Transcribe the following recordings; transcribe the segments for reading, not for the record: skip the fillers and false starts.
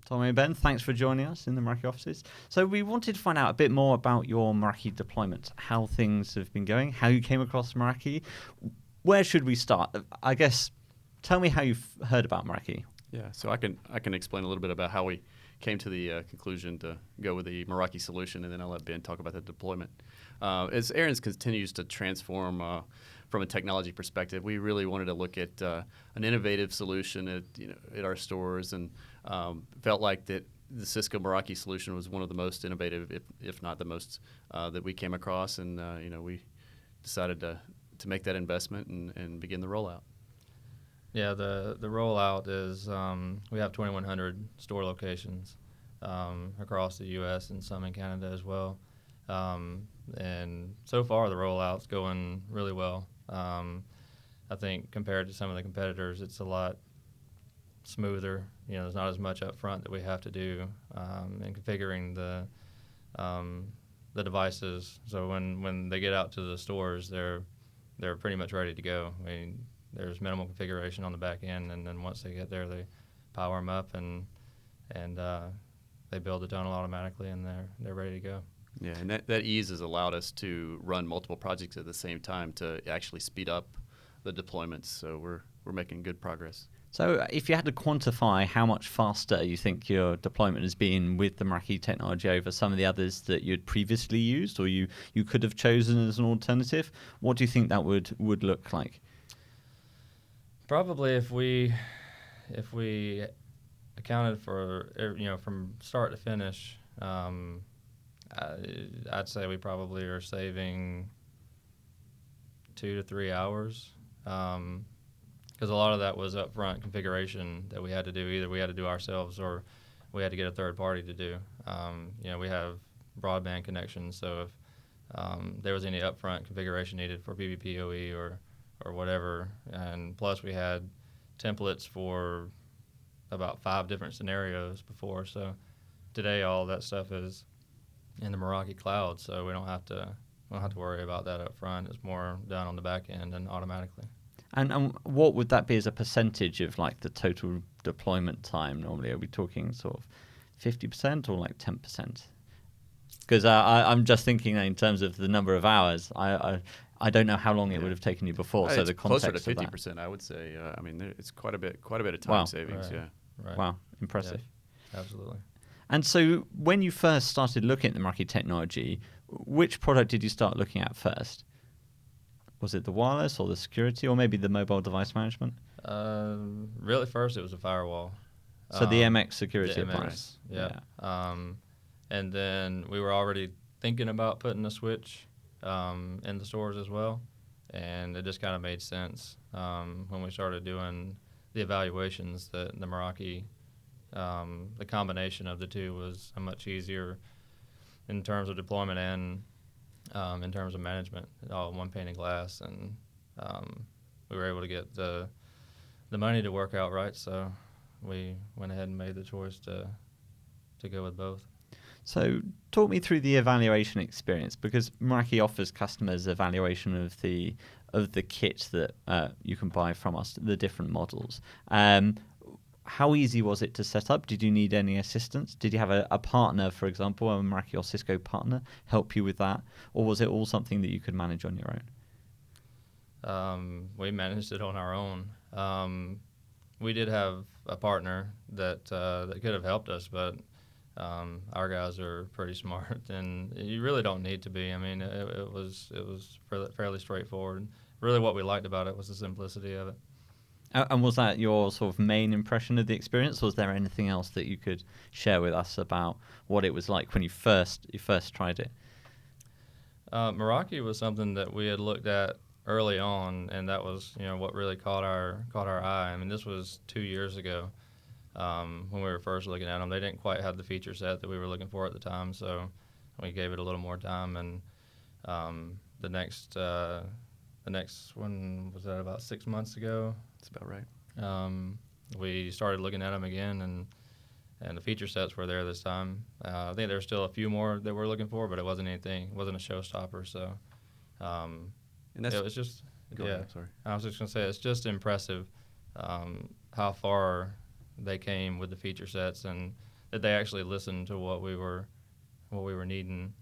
Tommy and Ben, thanks for joining us in the Maraki offices. So we wanted to find out a bit more about your Maraki deployment, how things have been going, how you came across Maraki. Where should we start? I guess, tell me how you've heard about Maraki. Yeah, so I can explain a little bit about how we came to the conclusion to go with the Maraki solution, and then I'll let Ben talk about the deployment. As Aaron's continues to transform from a technology perspective, we really wanted to look at an innovative solution at our stores, and felt like that the Cisco Meraki solution was one of the most innovative, if not the most, that we came across, and we decided to make that investment and begin the rollout. Yeah, the rollout is we have 2,100 store locations across the U.S. and some in Canada as well. And so far the rollout's going really well. I think compared to some of the competitors, it's a lot smoother. There's not as much up front that we have to do in configuring the devices. So when they get out to the stores, they're pretty much ready to go. I mean, there's minimal configuration on the back end, and then once they get there, they power them up and they build the tunnel automatically, and they're ready to go. Yeah, and that ease has allowed us to run multiple projects at the same time to actually speed up the deployments. So we're making good progress. So if you had to quantify how much faster you think your deployment has been with the Maraki technology over some of the others that you'd previously used or you could have chosen as an alternative, what do you think that would look like? Probably if we accounted for from start to finish, I'd say we probably are saving 2 to 3 hours. Because a lot of that was upfront configuration that we had to do. Either we had to do ourselves or we had to get a third party to do. We have broadband connections, so if there was any upfront configuration needed for PVPoE or whatever, and plus we had templates for about 5 different scenarios before. So today all that stuff is in the Maraki cloud, so we don't have to worry about that up front. It's more done on the back end and automatically. And what would that be as a percentage of like the total deployment time normally? Are we talking sort of 50% or like 10%? Because I'm just thinking in terms of the number of hours. I don't know how long it would have taken you before. So it's the context closer to 50%, I would say. It's quite a bit of time savings. Right. Yeah. Right. Wow, impressive. Yeah, absolutely. And so when you first started looking at the Maraki technology, which product did you start looking at first? Was it the wireless or the security or maybe the mobile device management? Really, first it was a firewall. So the MX security the appliance. MX, yeah. And then we were already thinking about putting a switch in the stores as well, and it just kind of made sense when we started doing the evaluations that the Maraki, the combination of the two was much easier in terms of deployment and in terms of management, all in one pane of glass, and we were able to get the money to work out right, so we went ahead and made the choice to go with both. So talk me through the evaluation experience, because Maraki offers customers evaluation of the kit that you can buy from us, the different models. How easy was it to set up? Did you need any assistance? Did you have a partner, for example, a Maraki or Cisco partner, help you with that? Or was it all something that you could manage on your own? We managed it on our own. We did have a partner that could have helped us, but our guys are pretty smart, and you really don't need to be. I mean, it was fairly straightforward. Really what we liked about it was the simplicity of it. And was that your sort of main impression of the experience, or was there anything else that you could share with us about what it was like when you first tried it? Maraki was something that we had looked at early on, and that was what really caught our eye. I mean, this was 2 years ago when we were first looking at them. They didn't quite have the feature set that we were looking for at the time, so we gave it a little more time. And the next one was that about 6 months ago. That's about right. We started looking at them again, and the feature sets were there this time. I think there were still a few more that we're looking for, but it wasn't a showstopper. So, and that's, it was just go ahead, sorry. I was just gonna say it's just impressive how far they came with the feature sets, and that they actually listened to what we were needing.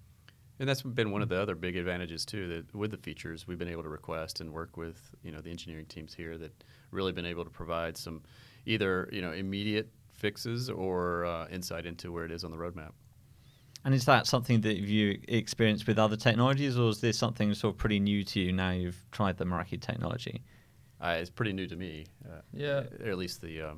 And that's been one of the other big advantages too. That with the features, we've been able to request and work with the engineering teams here that really been able to provide some either immediate fixes or insight into where it is on the roadmap. And is that something that you experienced with other technologies, or is this something sort of pretty new to you now you've tried the Maraki technology? It's pretty new to me. Yeah. Or at least the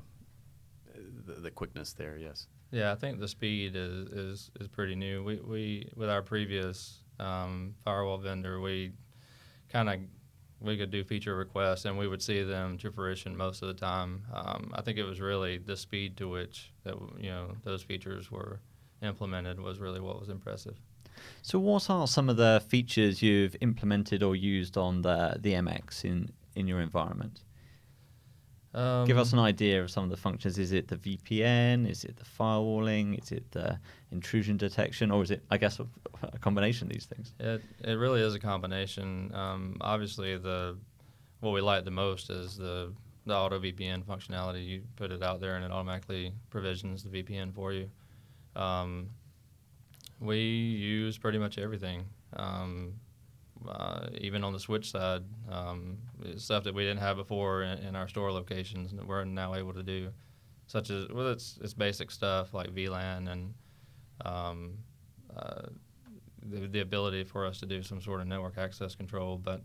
quickness there. Yes. Yeah, I think the speed is pretty new. We with our previous firewall vendor, we could do feature requests and we would see them to fruition most of the time. I think it was really the speed to which that those features were implemented was really what was impressive. So what are some of the features you've implemented or used on the MX in your environment? Give us an idea of some of the functions. Is it the VPN? Is it the firewalling? Is it the intrusion detection? Or is it, I guess, a combination of these things? It really is a combination. Obviously, what we like the most is the auto VPN functionality. You put it out there and it automatically provisions the VPN for you. We use pretty much everything. Even on the switch side, stuff that we didn't have before in our store locations that we're now able to do, such as it's basic stuff like VLAN and the ability for us to do some sort of network access control. But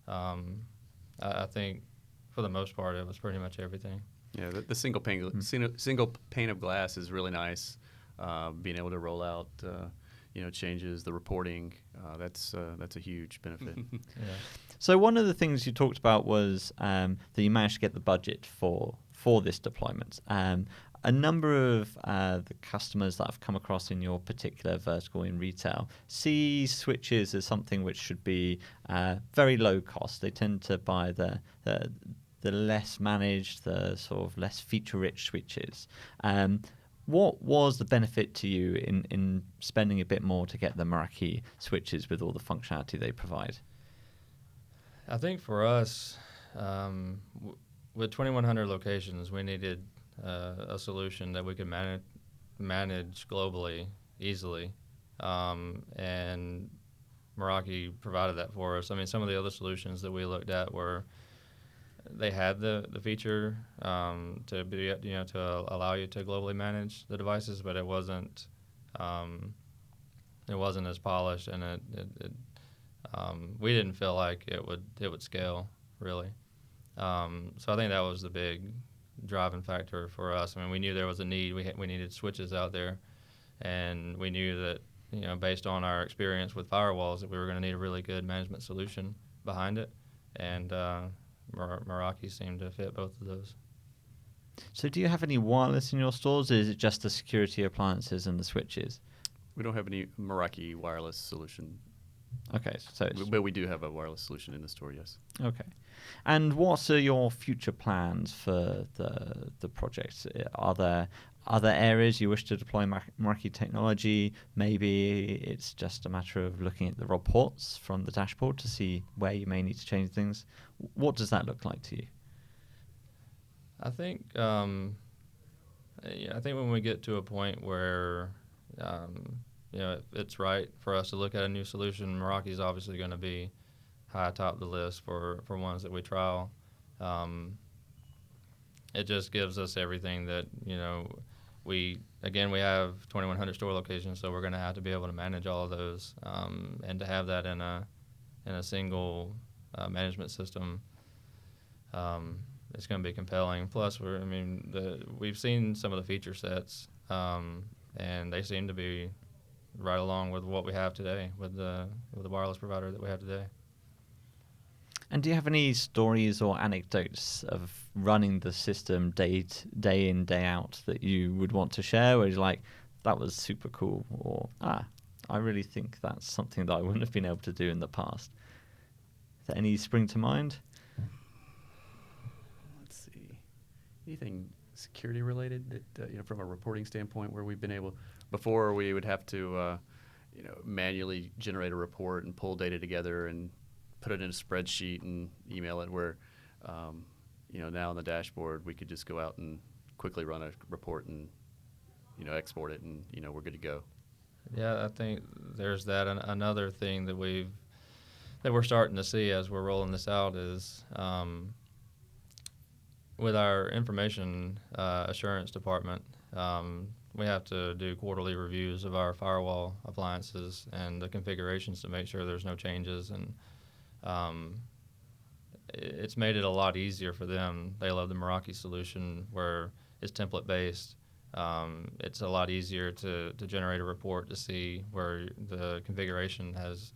I think for the most part, it was pretty much everything. Yeah, the single pane of glass is really nice. Being able to roll out changes, the reporting, that's a huge benefit. Yeah. So one of the things you talked about was that you managed to get the budget for this deployment. A number of the customers that I've come across in your particular vertical in retail see switches as something which should be very low cost. They tend to buy the less managed, the sort of less feature-rich switches. What was the benefit to you in spending a bit more to get the Maraki switches with all the functionality they provide? I think for us, with 2,100 locations, we needed a solution that we could manage globally easily, and Maraki provided that for us. I mean, some of the other solutions that we looked at they had the feature to be to allow you to globally manage the devices, but it wasn't as polished, and we didn't feel like it would scale really. So I think that was the big driving factor for us. I mean, we knew there was a need. We needed switches out there, and we knew that based on our experience with firewalls that we were going to need a really good management solution behind it, and Maraki seemed to fit both of those. So do you have any wireless in your stores, or is it just the security appliances and the switches? We don't have any Maraki wireless solution. Okay, but we do have a wireless solution in the store, yes. Okay. And what are your future plans for the project? Are there other areas you wish to deploy Maraki technology? Maybe it's just a matter of looking at the reports from the dashboard to see where you may need to change things. What does that look like to you? I think when we get to a point where it's right for us to look at a new solution, Maraki is obviously going to be high atop the list for ones that we trial. It just gives us everything that we have 2,100 store locations, so we're going to have to be able to manage all of those, and to have that in a single management system. It's going to be compelling. Plus, we've seen some of the feature sets, and they seem to be right along with what we have today with the wireless provider that we have today. And do you have any stories or anecdotes of running the system day in, day out that you would want to share, where you're like, that was super cool, or I really think that's something that I wouldn't have been able to do in the past? Is there any spring to mind? Let's see. Anything security related that, from a reporting standpoint, where we've been able, before we would have to, manually generate a report and pull data together and put it in a spreadsheet and email it, where, now on the dashboard we could just go out and quickly run a report and export it, and we're good to go. Yeah, I think there's that. And another thing that we're starting to see as we're rolling this out is with our information assurance department, we have to do quarterly reviews of our firewall appliances and the configurations to make sure there's no changes. And it's made it a lot easier for them. They love the Maraki solution where it's template based. It's a lot easier to generate a report to see where the configuration has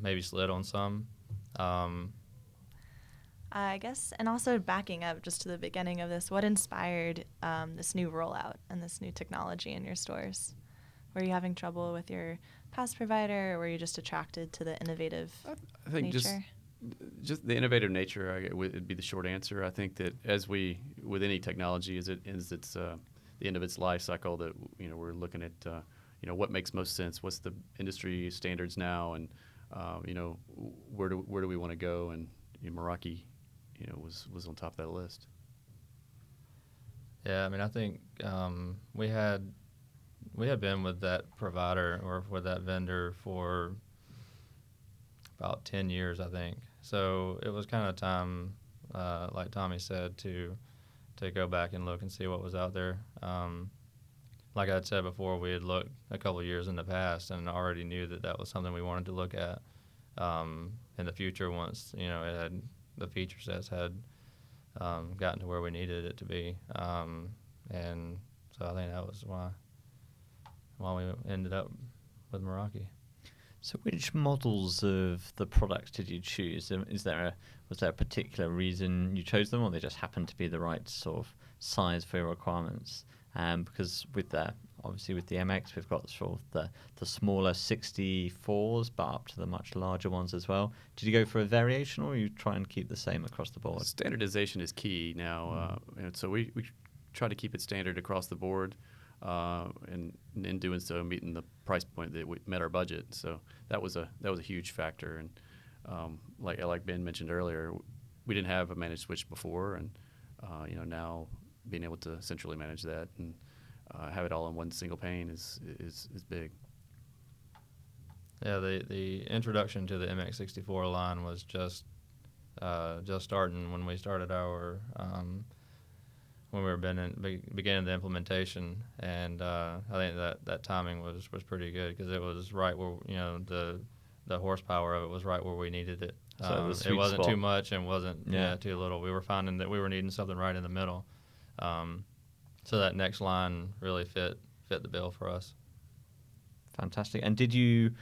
maybe slid on some. I guess, and also backing up just to the beginning of this, what inspired this new rollout and this new technology in your stores? Were you having trouble with your past provider, or were you just attracted to the innovative I think nature? just the innovative nature would be the short answer. I think that with any technology, as it ends the end of its life cycle, that we're looking at what makes most sense, what's the industry standards now, and where do we want to go, and Maraki was on top of that list. Yeah, I mean, I think we had been with that provider or with that vendor for about 10 years, I think. So it was kind of time, like Tommy said, to go back and look and see what was out there. Like I had said before, we had looked a couple of years in the past and already knew that was something we wanted to look at in the future once the feature sets had gotten to where we needed it to be. And so I think that was why we ended up with Maraki. So which models of the products did you choose? Was there a particular reason you chose them, or they just happened to be the right sort of size for your requirements? Because obviously with the MX, we've got sort of the smaller 64s, but up to the much larger ones as well. Did you go for a variation, or you try and keep the same across the board? Standardization is key now, and so we try to keep it standard across the board. And in doing so, meeting the price point that we met our budget. So that was a huge factor. And like Ben mentioned earlier, we didn't have a managed switch before, and now being able to centrally manage that and have it all in one single pane is big. Yeah, the introduction to the MX64 line was just starting when we started our when we were beginning the implementation, and I think that timing was pretty good because it was right where the horsepower of it was right where we needed it. So it wasn't spot. too much and wasn't too little. We were finding that we were needing something right in the middle. So that next line really fit the bill for us. Fantastic. And did you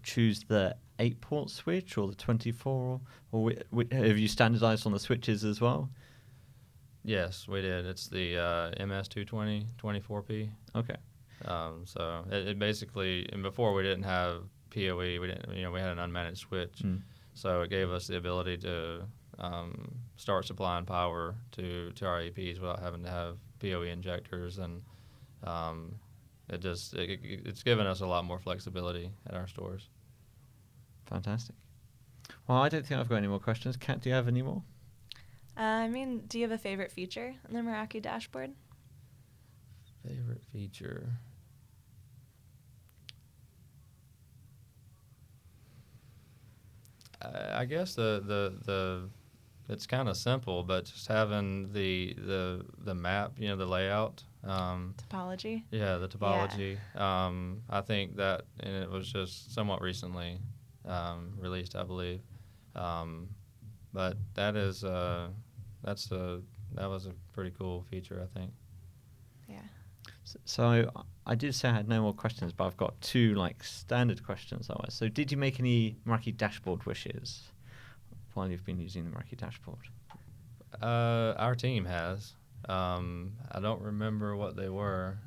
choose the 8-port switch or the 24, or have you standardized on the switches as well? Yes, we did. It's the MS220 24P. Okay. So it basically, and before we didn't have PoE. We didn't, we had an unmanaged switch, so it gave us the ability to start supplying power to our APs without having to have PoE injectors, and it's given us a lot more flexibility at our stores. Fantastic. Well, I don't think I've got any more questions. Kat, do you have any more? Do you have a favorite feature in the Meraki dashboard? Favorite feature? I guess the it's kind of simple, but just having the map, the layout. Topology? Yeah, the topology. Yeah. I think that, and it was just somewhat recently released, I believe. But that was a pretty cool feature, I think. Yeah. So I did say I had no more questions, but I've got two standard questions. So did you make any Meraki dashboard wishes while you've been using the Meraki dashboard? Our team has. I don't remember what they were.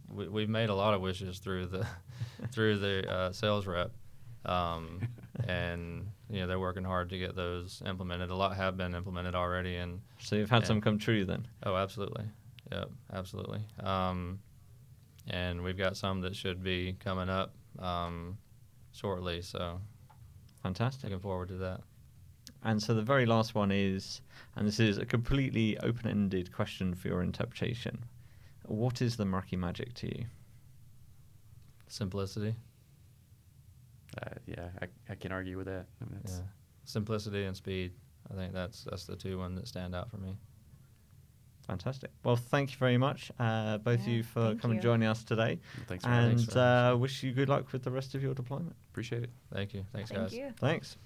We've made a lot of wishes through the sales rep, and they're working hard to get those implemented. A lot have been implemented already, and so you've had some come true then. Oh, absolutely. Yep, absolutely. And we've got some that should be coming up shortly. So fantastic. Looking forward to that. And so the very last one is, and this is a completely open-ended question for your interpretation. What is the Meraki magic to you? Simplicity. Yeah, I can argue with that. I mean, Yeah. Simplicity and speed. I think that's the two ones that stand out for me. Fantastic. Well, thank you very much, both of you, for thank coming and you. joining us today. Thanks for having us. And wish you good luck with the rest of your deployment. Appreciate it. Thank you. Thanks, Thank guys. you. Thanks.